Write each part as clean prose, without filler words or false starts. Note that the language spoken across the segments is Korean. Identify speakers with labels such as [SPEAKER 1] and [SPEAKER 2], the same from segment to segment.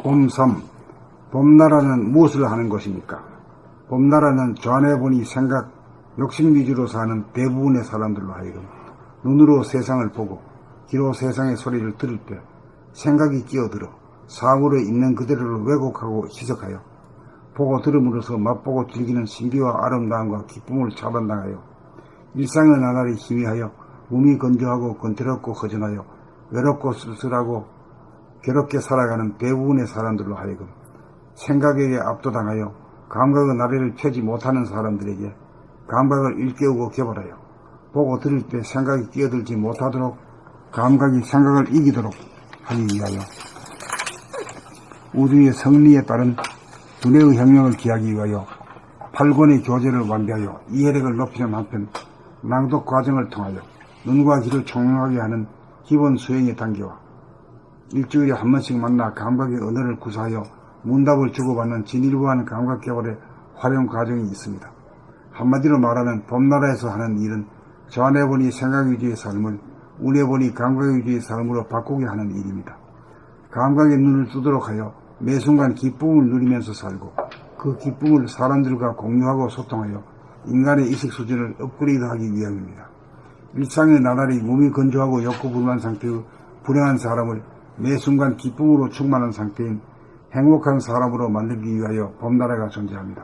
[SPEAKER 1] 봄3. 봄나라는 무엇을 하는 것입니까? 봄나라는 좌뇌보니 생각, 욕심 위주로 사는 대부분의 사람들로 하여금 눈으로 세상을 보고 귀로 세상의 소리를 들을 때 생각이 끼어들어 사물에 있는 그대로를 왜곡하고 희석하여 보고 들음으로써 맛보고 즐기는 신비와 아름다움과 기쁨을 차단당하여 일상의 나날이 희미하여 몸이 건조하고 건태롭고 허전하여 외롭고 쓸쓸하고 괴롭게 살아가는 대부분의 사람들로 하여금 생각에게 압도당하여 감각의 나래를 펴지 못하는 사람들에게 감각을 일깨우고 개발하여 보고 들을 때 생각이 끼어들지 못하도록 감각이 생각을 이기도록 하기 위하여 우주의 성리에 따른 두뇌의 혁명을 기하기 위하여 8권의 교재를 완비하여 이해력을 높이는 한편 낭독 과정을 통하여 눈과 귀를 총명하게 하는 기본 수행의 단계와 일주일에 한 번씩 만나 감각의 언어를 구사하여 문답을 주고받는 진일보한 감각 개발의 활용 과정이 있습니다. 한마디로 말하면 봄나라에서 하는 일은 좌뇌보니 생각 위주의 삶을 우뇌보니 감각 위주의 삶으로 바꾸게 하는 일입니다. 감각의 눈을 뜨도록 하여 매 순간 기쁨을 누리면서 살고 그 기쁨을 사람들과 공유하고 소통하여 인간의 의식 수준을 업그레이드하기 위함입니다. 일상의 나날이 몸이 건조하고 욕구불만 상태의 불행한 사람을 매 순간 기쁨으로 충만한 상태인 행복한 사람으로 만들기 위하여 봄나라가 존재합니다.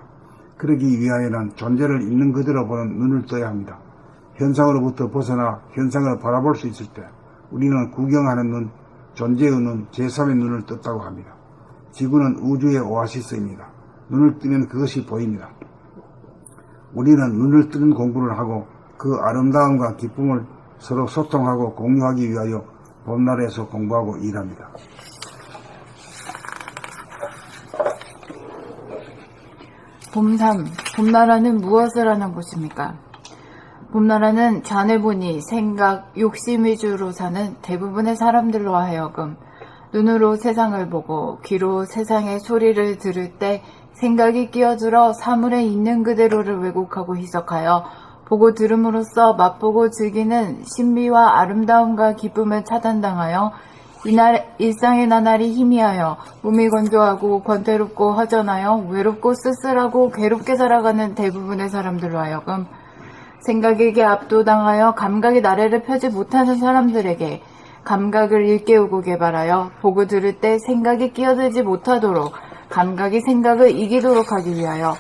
[SPEAKER 1] 그러기 위하여는 존재를 있는 그대로 보는 눈을 떠야 합니다. 현상으로부터 벗어나 현상을 바라볼 수 있을 때 우리는 구경하는 눈, 존재의 눈, 제3의 눈을 떴다고 합니다. 지구는 우주의 오아시스입니다. 눈을 뜨면 그것이 보입니다. 우리는 눈을 뜨는 공부를 하고 그 아름다움과 기쁨을 서로 소통하고 공유하기 위하여 봄나라에서 공부하고 일합니다.
[SPEAKER 2] 봄3. 봄나라는 무엇을 하는 곳입니까? 봄나라는 좌뇌보니 생각, 욕심 위주로 사는 대부분의 사람들로 하여금 눈으로 세상을 보고 귀로 세상의 소리를 들을 때 생각이 끼어들어 사물에 있는 그대로를 왜곡하고 희석하여 보고 들음으로써 맛보고 즐기는 신비와 아름다움과 기쁨을 차단당하여 일상의 나날이 희미하여 몸이 건조하고 권태롭고 허전하여 외롭고 쓸쓸하고 괴롭게 살아가는 대부분의 사람들로 하여금 생각에게 압도당하여 감각의 나래를 펴지 못하는 사람들에게 감각을 일깨우고 개발하여 보고 들을 때 생각이 끼어들지 못하도록 감각이 생각을 이기도록 하기 위하여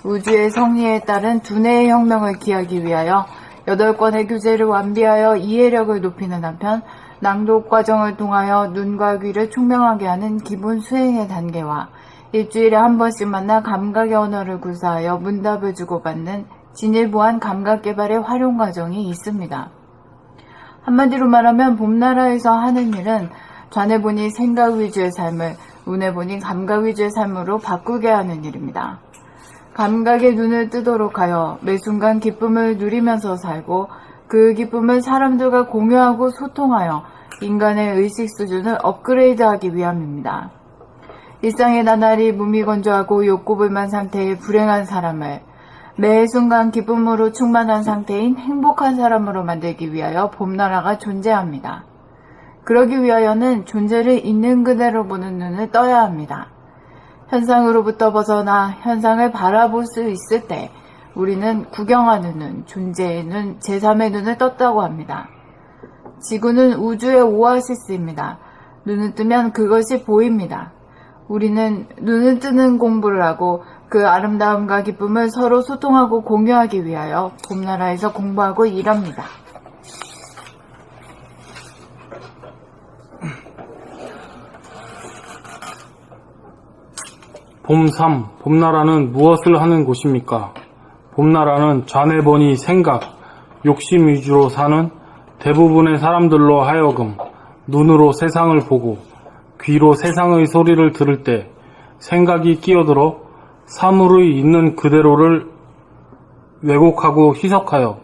[SPEAKER 2] 우주의 성리에 따른 두뇌의 혁명을 기하기 위하여 8권의 교재를 완비하여 이해력을 높이는 한편 낭독 과정을 통하여 눈과 귀를 총명하게 하는 기본 수행의 단계와 일주일에 한 번씩 만나 감각의 언어를 구사하여 문답을 주고받는 진일보한 감각 개발의 활용 과정이 있습니다. 한마디로 말하면 봄나라에서 하는 일은 좌뇌보니 생각 위주의 삶을 우뇌보니 감각 위주의 삶으로 바꾸게 하는 일입니다. 감각의 눈을 뜨도록 하여 매 순간 기쁨을 누리면서 살고 그 기쁨을 사람들과 공유하고 소통하여 인간의 의식 수준을 업그레이드하기 위함입니다. 일상의 나날이 몸이 건조하고 욕구불만 상태의 불행한 사람을 매 순간 기쁨으로 충만한 상태인 행복한 사람으로 만들기 위하여 봄나라가 존재합니다. 그러기 위하여는 존재를 있는 그대로 보는 눈을 떠야 합니다. 현상으로부터 벗어나 현상을 바라볼 수 있을 때 우리는 구경하는 눈, 존재의 눈, 제3의 눈을 떴다고 합니다. 지구는 우주의 오아시스입니다. 눈을 뜨면 그것이 보입니다. 우리는 눈을 뜨는 공부를 하고 그 아름다움과 기쁨을 서로 소통하고 공유하기 위하여 봄나라에서 공부하고 일합니다.
[SPEAKER 3] 봄3. 봄나라는 무엇을 하는 곳입니까? 봄나라는 좌뇌보니 생각, 욕심 위주로 사는 대부분의 사람들로 하여금 눈으로 세상을 보고 귀로 세상의 소리를 들을 때 생각이 끼어들어 사물의 있는 그대로를 왜곡하고 희석하여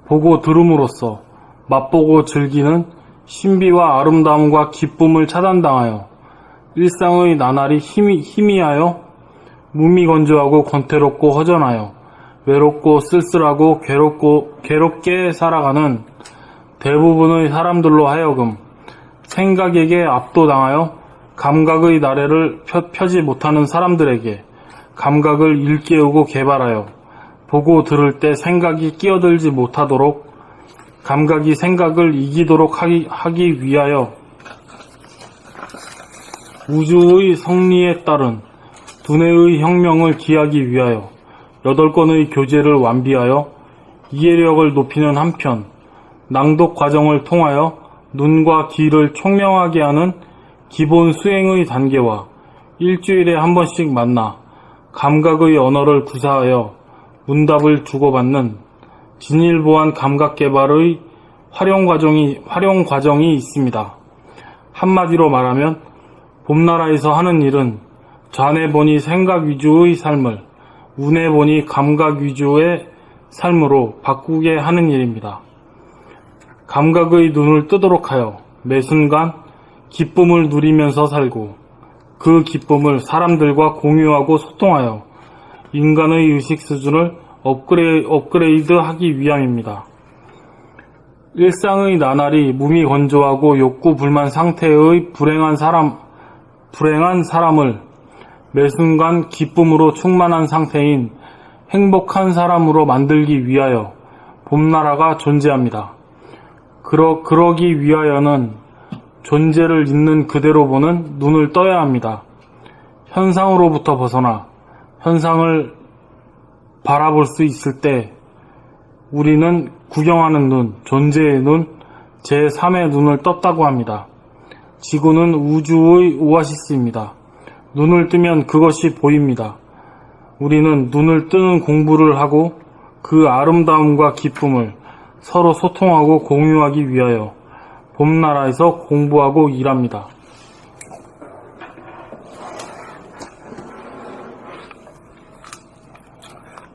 [SPEAKER 3] 보고 들음으로써 맛보고 즐기는 신비와 아름다움과 기쁨을 차단당하여 일상의 나날이 희미하여 몸이 건조하고 권태롭고 허전하여 외롭고 쓸쓸하고 괴롭게 살아가는 대부분의 사람들로 하여금 생각에게 압도당하여 감각의 나래를 펴지 못하는 사람들에게 감각을 일깨우고 개발하여 보고 들을 때 생각이 끼어들지 못하도록 감각이 생각을 이기도록 하기 위하여 우주의 성리에 따른 두뇌의 혁명을 기하기 위하여 8건의 교재를 완비하여 이해력을 높이는 한편 낭독 과정을 통하여 눈과 귀를 총명하게 하는 기본 수행의 단계와 일주일에 한 번씩 만나 감각의 언어를 구사하여 문답을 주고받는 진일보한 감각 개발의 활용 과정이 있습니다. 한마디로 말하면 봄나라에서 하는 일은 좌뇌 보니 생각 위주의 삶을 우뇌 보니 감각 위주의 삶으로 바꾸게 하는 일입니다. 감각의 눈을 뜨도록 하여 매 순간 기쁨을 누리면서 살고 그 기쁨을 사람들과 공유하고 소통하여 인간의 의식 수준을 업그레이드하기 위함입니다. 일상의 나날이 몸이 건조하고 욕구 불만 상태의 불행한 사람을 매 순간 기쁨으로 충만한 상태인 행복한 사람으로 만들기 위하여 봄나라가 존재합니다. 그러기 위하여는 존재를 있는 그대로 보는 눈을 떠야 합니다. 현상으로부터 벗어나 현상을 바라볼 수 있을 때 우리는 구경하는 눈, 존재의 눈, 제3의 눈을 떴다고 합니다. 지구는 우주의 오아시스입니다. 눈을 뜨면 그것이 보입니다. 우리는 눈을 뜨는 공부를 하고 그 아름다움과 기쁨을 서로 소통하고 공유하기 위하여 봄나라에서 공부하고 일합니다.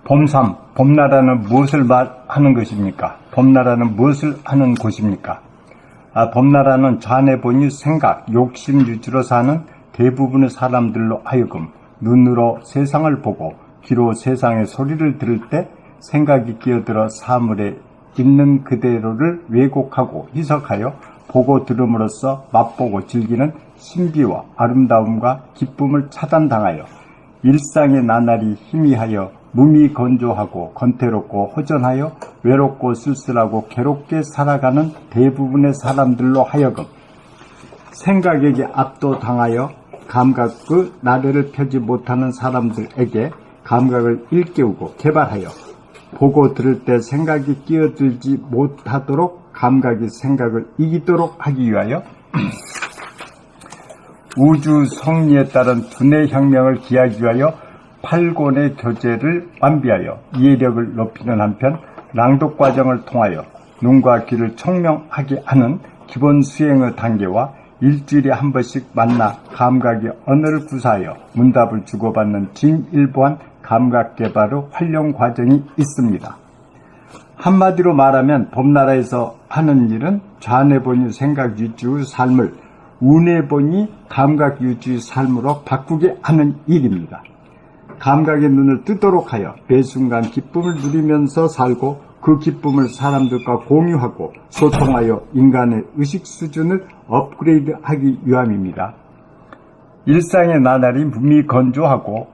[SPEAKER 4] 봄3. 봄나라는 무엇을 말하는 것입니까? 봄나라는 무엇을 하는 곳입니까? 봄나라는 좌뇌 본의 생각, 욕심 위주로 사는 대부분의 사람들로 하여금 눈으로 세상을 보고 귀로 세상의 소리를 들을 때 생각이 끼어들어 사물에 있는 그대로를 왜곡하고 해석하여 보고 들음으로써 맛보고 즐기는 신비와 아름다움과 기쁨을 차단당하여 일상의 나날이 희미하여 몸이 건조하고 건태롭고 허전하여 외롭고 쓸쓸하고 괴롭게 살아가는 대부분의 사람들로 하여금 생각에게 압도당하여 감각의 나래를 펴지 못하는 사람들에게 감각을 일깨우고 개발하여 보고 들을 때 생각이 끼어들지 못하도록 감각이 생각을 이기도록 하기 위하여 우주 성리에 따른 두뇌 혁명을 기하기 위하여 8권의 교재를 완비하여 이해력을 높이는 한편 낭독 과정을 통하여 눈과 귀를 총명하게 하는 기본 수행의 단계와 일주일에 한 번씩 만나 감각의 언어를 구사하여 문답을 주고받는 진일보한 감각 개발의 활용 과정이 있습니다. 한마디로 말하면 봄나라에서 하는 일은 좌뇌 본의 생각 위주의 삶을 우뇌 본의 감각 위주의 삶으로 바꾸게 하는 일입니다. 감각의 눈을 뜨도록 하여 매 순간 기쁨을 누리면서 살고 그 기쁨을 사람들과 공유하고 소통하여 인간의 의식 수준을 업그레이드하기 위함입니다. 일상의 나날이 몸이 건조하고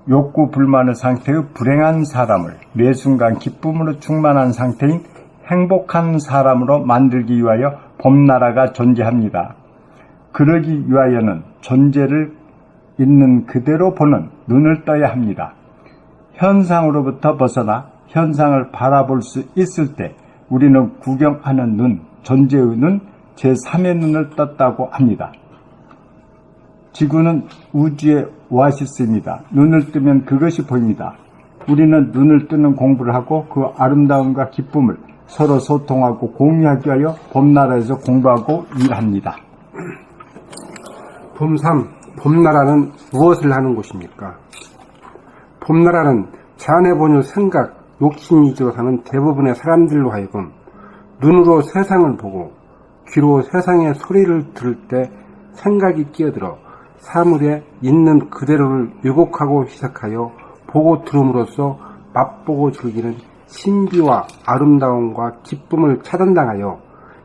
[SPEAKER 4] 욕구 불만의 상태의 불행한 사람을 매 순간 기쁨으로 충만한 상태인 행복한 사람으로 만들기 위하여 봄나라가 존재합니다. 그러기 위하여는 존재를 있는 그대로 보는 눈을 떠야 합니다. 현상으로부터 벗어나 현상을 바라볼 수 있을 때 우리는 구경하는 눈, 존재의 눈, 제3의 눈을 떴다고 합니다. 지구는 우주의 오아시스입니다. 눈을 뜨면 그것이 보입니다. 우리는 눈을 뜨는 공부를 하고 그 아름다움과 기쁨을 서로 소통하고 공유하기 위하여 봄나라에서 공부하고 일합니다.
[SPEAKER 5] 봄3. 봄나라는 무엇을 하는 곳입니까? 봄나라는 좌뇌 본의 생각, 욕심 위주로 사는 대부분의 사람들로 하여금 눈으로 세상을 보고 귀로 세상의 소리를 들을 때 생각이 끼어들어 사물에 있는 그대로를 왜곡하고 해석하여 보고 들음으로써 맛보고 즐기는 신비와 아름다움과 기쁨을 차단당하여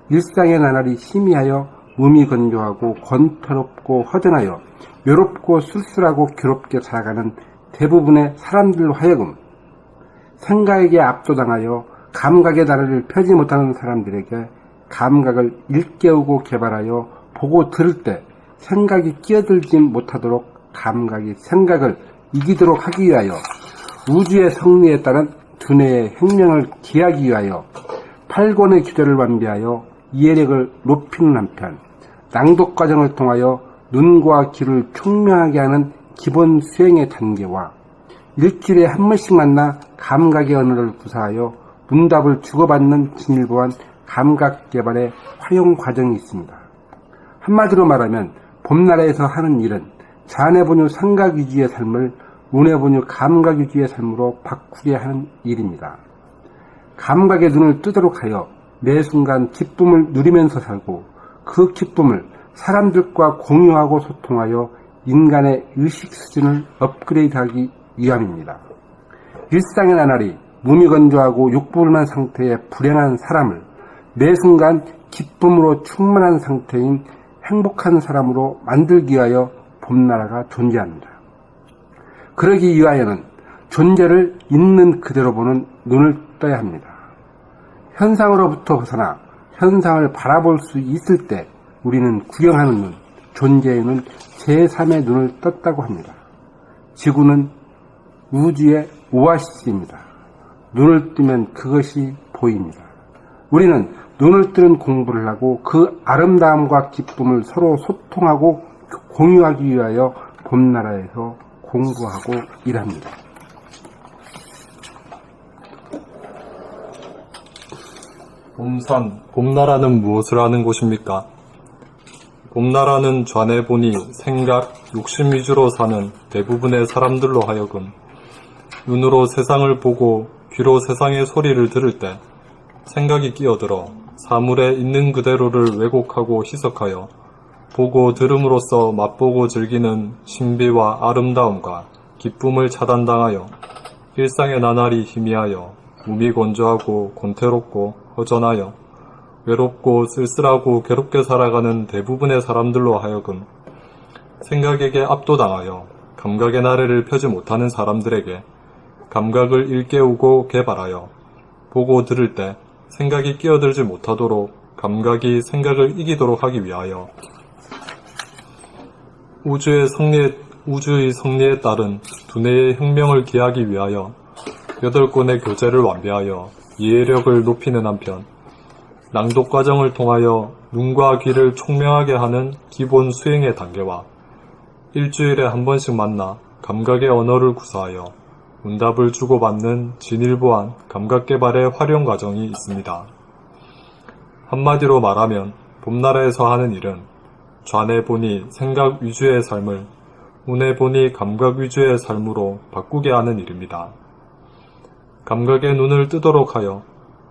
[SPEAKER 5] 일상의 나날이 희미하여 몸이 건조하고 권태롭고 허전하여 외롭고 쓸쓸하고 괴롭게 살아가는 대부분의 사람들로 하여금 생각에 압도당하여 감각의 다리를 펴지 못하는 사람들에게 감각을 일깨우고 개발하여 보고 들을 때 생각이 끼어들지 못하도록 감각이 생각을 이기도록 하기 위하여 우주의 성리에 따른 두뇌의 혁명을 기하기 위하여 8권의 규제를 완비하여 이해력을 높이는 한편 낭독 과정을 통하여 눈과 귀를 총명하게 하는 기본 수행의 단계와 일주일에 한 번씩 만나 감각의 언어를 구사하여 문답을 주고받는 진일보한 감각 개발의 활용 과정이 있습니다. 한마디로 말하면 봄나라에서 하는 일은 자뇌본유 생각 위주의 삶을 운해본유 감각 위주의 삶으로 바꾸게 하는 일입니다. 감각의 눈을 뜨도록 하여 매 순간 기쁨을 누리면서 살고 그 기쁨을 사람들과 공유하고 소통하여 인간의 의식 수준을 업그레이드하기 위함입니다. 일상의 나날이 몸이 건조하고 욕불만 상태의 불행한 사람을 매 순간 기쁨으로 충만한 상태인 행복한 사람으로 만들기 위하여 봄나라가 존재합니다. 그러기 위하여는 존재를 있는 그대로 보는 눈을 떠야 합니다. 현상으로부터 벗어나 현상을 바라볼 수 있을 때 우리는 구경하는 눈, 존재의 눈, 제3의 눈을 떴다고 합니다. 지구는 우주의 오아시스입니다. 눈을 뜨면 그것이 보입니다. 우리는 눈을 뜨는 공부를 하고 그 아름다움과 기쁨을 서로 소통하고 공유하기 위하여 봄나라에서 공부하고 일합니다.
[SPEAKER 3] 봄산, 봄나라는 무엇을 하는 곳입니까? 봄나라는 좌뇌본이 생각, 욕심 위주로 사는 대부분의 사람들로 하여금 눈으로 세상을 보고 귀로 세상의 소리를 들을 때 생각이 끼어들어 사물에 있는 그대로를 왜곡하고 희석하여 보고 들음으로써 맛보고 즐기는 신비와 아름다움과 기쁨을 차단당하여 일상의 나날이 희미하여 몸이 건조하고 권태롭고 허전하여 외롭고 쓸쓸하고 괴롭게 살아가는 대부분의 사람들로 하여금 생각에게 압도당하여 감각의 나래를 펴지 못하는 사람들에게 감각을 일깨우고 개발하여 보고 들을 때 생각이 끼어들지 못하도록 감각이 생각을 이기도록 하기 위하여 우주의 성리에 따른 두뇌의 혁명을 기하기 위하여 8권의 교재를 완비하여 이해력을 높이는 한편 낭독 과정을 통하여 눈과 귀를 총명하게 하는 기본 수행의 단계와 일주일에 한 번씩 만나 감각의 언어를 구사하여 문답을 주고받는 진일보한 감각개발의 활용 과정이 있습니다. 한마디로 말하면 봄나라에서 하는 일은 좌뇌본이 생각 위주의 삶을 우뇌본이 감각 위주의 삶으로 바꾸게 하는 일입니다. 감각의 눈을 뜨도록 하여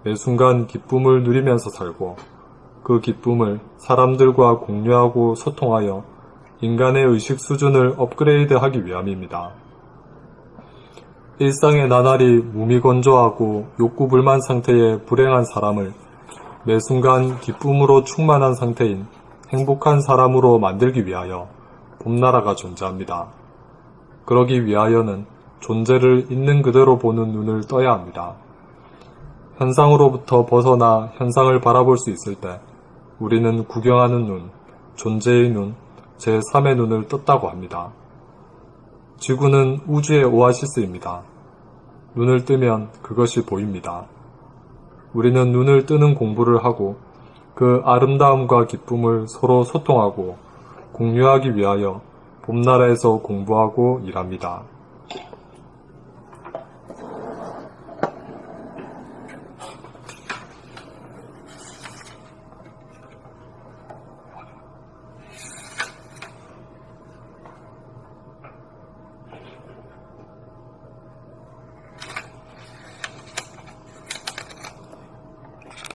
[SPEAKER 3] 매 순간 기쁨을 누리면서 살고 그 기쁨을 사람들과 공유하고 소통하여 인간의 의식 수준을 업그레이드하기 위함입니다. 일상의 나날이 몸이 건조하고 욕구불만 상태의 불행한 사람을 매 순간 기쁨으로 충만한 상태인 행복한 사람으로 만들기 위하여 봄나라가 존재합니다. 그러기 위하여는 존재를 있는 그대로 보는 눈을 떠야 합니다. 현상으로부터 벗어나 현상을 바라볼 수 있을 때 우리는 구경하는 눈, 존재의 눈, 제3의 눈을 떴다고 합니다. 지구는 우주의 오아시스입니다. 눈을 뜨면 그것이 보입니다. 우리는 눈을 뜨는 공부를 하고 그 아름다움과 기쁨을 서로 소통하고 공유하기 위하여 봄나라에서 공부하고 일합니다.